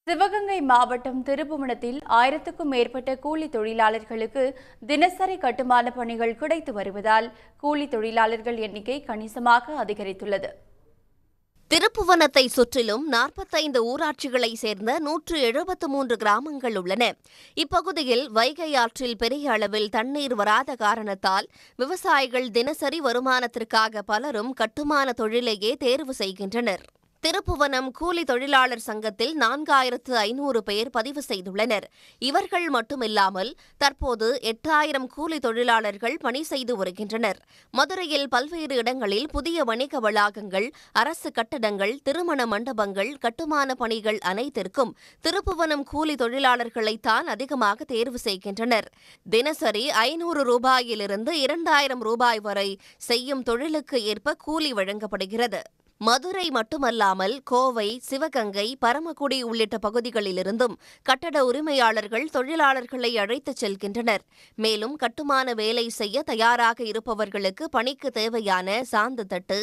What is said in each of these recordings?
சிவகங்கை மாவட்டம் திருப்புவனத்தில் 1000க்கும் மேற்பட்ட கூலி தொழிலாளர்களுக்கு தினசரி கட்டுமான பணிகள் கிடைத்து வருவதால் கூலி தொழிலாளர்கள் எண்ணிக்கை கணிசமாக அதிகரித்துள்ளது. திருப்புவனத்தை சுற்றிலும் 45 ஊராட்சிகளை சேர்ந்த 173 கிராமங்கள் உள்ளன. இப்பகுதியில் வைகை ஆற்றில் பெரிய அளவில் தண்ணீர் வராத காரணத்தால் விவசாயிகள் தினசரி வருமானத்திற்காக பலரும் கட்டுமான தொழிலையே தேர்வு செய்கின்றனர். திருப்புவனம் கூலி தொழிலாளர் சங்கத்தில் 4500 பேர் பதிவு செய்துள்ளனர். இவர்கள் மட்டுமில்லாமல் தற்போது 8000 கூலி தொழிலாளர்கள் பணி செய்து வருகின்றனர். மதுரையில் பல்வேறு இடங்களில் புதிய வணிக வளாகங்கள், அரசு கட்டடங்கள், திருமண மண்டபங்கள், கட்டுமான பணிகள் அனைத்திற்கும் திருப்புவனம் கூலி தொழிலாளர்களைத்தான் அதிகமாக தேர்வு செய்கின்றனர். தினசரி 500 ரூபாயிலிருந்து 2000 ரூபாய் வரை செய்யும் தொழிலுக்கு ஏற்ப கூலி வழங்கப்படுகிறது. மதுரை மட்டுமல்லாமல் கோவை, சிவகங்கை, பரமக்குடி உள்ளிட்ட பகுதிகளிலிருந்தும் கட்டட உரிமையாளர்கள் தொழிலாளர்களை அழைத்துச் செல்கின்றனர். மேலும் கட்டுமான வேலை செய்ய தயாராக இருப்பவர்களுக்கு பணிக்கு தேவையான சாந்து தட்டு,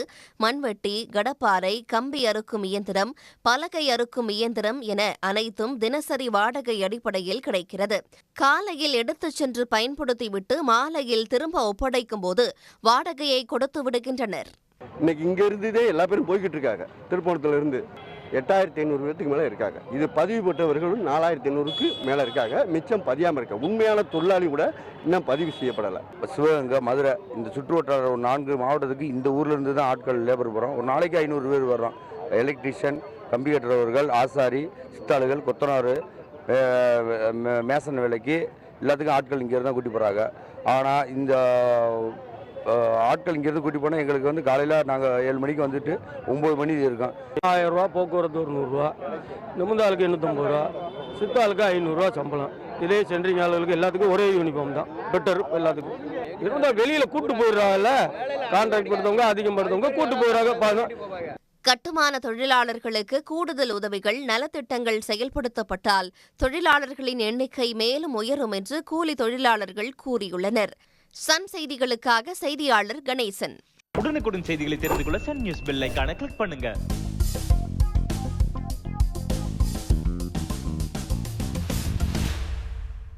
மண்வெட்டி, கடப்பாரை, கம்பி அறுக்கும் இயந்திரம், பலகை அறுக்கும் இயந்திரம் என அனைத்தும் தினசரி வாடகை அடிப்படையில் கிடைக்கிறது. காலையில் எடுத்துச் சென்று பயன்படுத்திவிட்டு மாலையில் திரும்ப ஒப்படைக்கும் போது வாடகையை கொடுத்து விடுகின்றனர். இன்னைக்கு இங்க இருந்ததே எல்லா பேரும் போய்கிட்டு இருக்காங்க. திருப்பணத்துல இருந்து 8500 பேருக்கு மேல இருக்காங்க. இது பதிவு பெற்றவர்களும் 4500க்கு மேல இருக்காங்க. மிச்சம் பதியாம இருக்காங்க. உண்மையான தொழிலாளி கூட இன்னும் பதிவு செய்யப்படலை. சிவகங்கை, மதுரை இந்த சுற்றுவட்டார 4 மாவட்டத்துக்கு இந்த ஊர்ல இருந்து தான் ஆட்கள் லேபர் போகிறோம். ஒரு நாளைக்கு 500 பேர் வர்றோம். எலக்ட்ரிஷியன், கம்பி கட்டுறவர்கள், ஆசாரி, சித்தாளுகள், கொத்தனார், மேசன் வேலைக்கு எல்லாத்துக்கும் ஆட்கள் இங்கே தான் கூட்டி போகிறாங்க. ஆனால் இந்த ஆட்கள் இங்கேருந்து கூட்டி போனால் எங்களுக்கு காலையில் நாங்கள் 7 மணிக்கு வந்துட்டு 9 மணி இருக்கோம். 1000 ரூபா போக்குவரத்து, ஒரு 100 ரூபா, நிமிந்த ஆளுக்கு 850 ரூபா, சித்தாளுக்கு 500 ரூபா சம்பளம். இதே சென்ட்ரிங் ஆளுகளுக்கு எல்லாத்துக்கும் ஒரே யூனிஃபார்ம் தான், பெட்டர் எல்லாத்துக்கும். இருந்தால் வெளியில் கூட்டு போயிடுறாங்கல்ல, கான்ட்ராக்ட் படுத்தவங்க அதிகப்படுத்தவங்க கூட்டு போயிடுறாங்க. கட்டுமான தொழிலாளர்களுக்கு கூடுதல் உதவிகள், நலத்திட்டங்கள் செயல்படுத்தப்பட்டால் தொழிலாளர்களின் எண்ணிக்கை மேலும் உயரும் என்று கூலி தொழிலாளர்கள் கூறியுள்ளனர். சன் செய்திகளுக்காக செய்தியாளர் கணேசன். உடனுக்குடன் செய்திகளை தெரிந்து கொள்ள சன் நியூஸ் பெல் ஐகானை கிளிக் பண்ணுங்க.